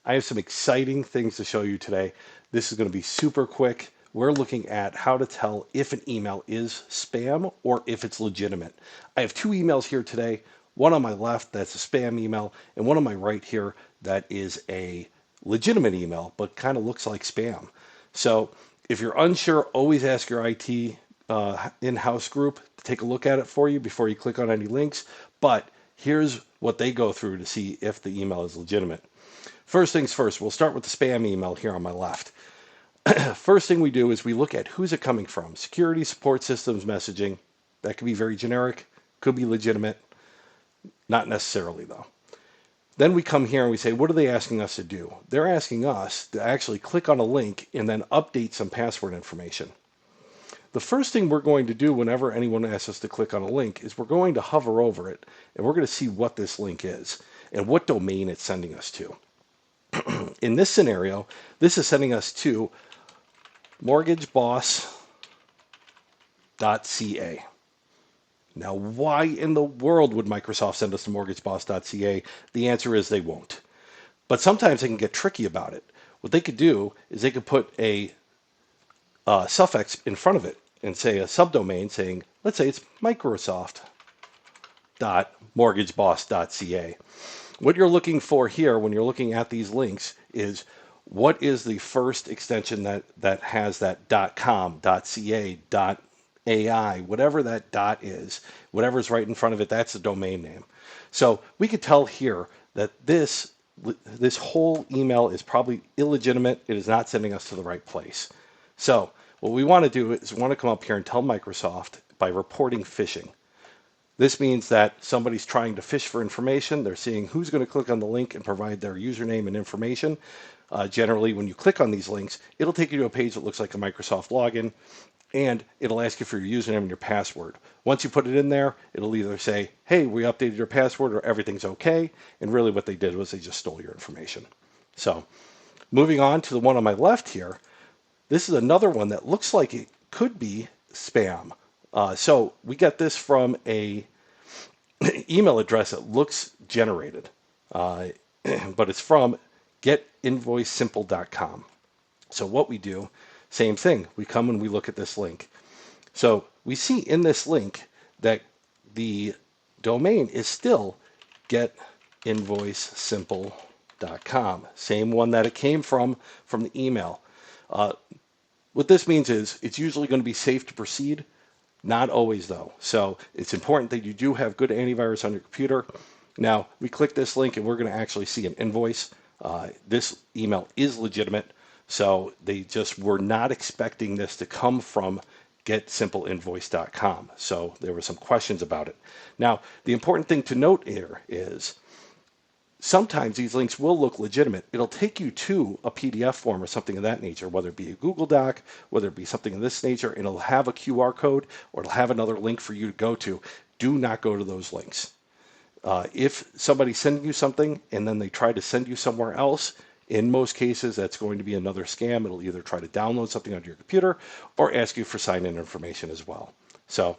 I have some exciting things to show you today. This is going to be super quick. We're looking at how to tell if an email is spam or if it's legitimate. I have two emails here today. One on my left that's a spam email, and one on my right here that is a legitimate email, but kind of looks like spam. So if you're unsure, always ask your IT in-house group to take a look at it for you before you click on any links. But here's what they go through to see if the email is legitimate. First things first, we'll start with the spam email here on my left. First thing we do is we look at who's it coming from. Security, support systems, messaging. That could be very generic, could be legitimate, not necessarily though. Then we come here and we say, what are they asking us to do? They're asking us to actually click on a link and then update some password information. The first thing we're going to do whenever anyone asks us to click on a link is we're going to hover over it and we're going to see what this link is and what domain it's sending us to. In this scenario, this is sending us to mortgageboss.ca. Now, why in the world would Microsoft send us to mortgageboss.ca? The answer is they won't. But sometimes they can get tricky about it. What they could do is they could put a suffix in front of it and say a subdomain saying, let's say it's microsoft.mortgageboss.ca. What you're looking for here when you're looking at these links is what is the first extension that has that .com, .ca, .ai, whatever that dot is, whatever's right in front of it, that's the domain name. So we could tell here that this whole email is probably illegitimate. It is not sending us to the right place. So what we want to do is we want to come up here and tell Microsoft by reporting phishing. This means that somebody's trying to fish for information. They're seeing who's going to click on the link and provide their username and information. Generally, when you click on these links, it'll take you to a page that looks like a Microsoft login, and it'll ask you for your username and your password. Once you put it in there, it'll either say, hey, we updated your password, or everything's okay, and really what they did was they just stole your information. So moving on to the one on my left here, this is another one that looks like it could be spam. So we get this from a email address that looks generated, but it's from getinvoicesimple.com. So what we do, same thing. We come and we look at this link. So we see in this link that the domain is still getinvoicesimple.com, same one that it came from the email. What this means is it's usually going to be safe to proceed. Not always, though. So it's important that you do have good antivirus on your computer. Now, we click this link and we're going to actually see an invoice. This email is legitimate, so they just were not expecting this to come from getsimpleinvoice.com. So there were some questions about it. Now, the important thing to note here is sometimes these links will look legitimate. It'll take you to a PDF form or something of that nature, whether it be a Google Doc, whether it be something of this nature, and it'll have a QR code or it'll have another link for you to go to. Do not go to those links. If somebody's sending you something and then they try to send you somewhere else, in most cases, that's going to be another scam. It'll either try to download something onto your computer or ask you for sign-in information as well. So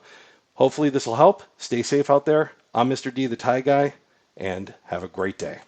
hopefully this will help. Stay safe out there. I'm Mr. D, the Tie Guy, and have a great day.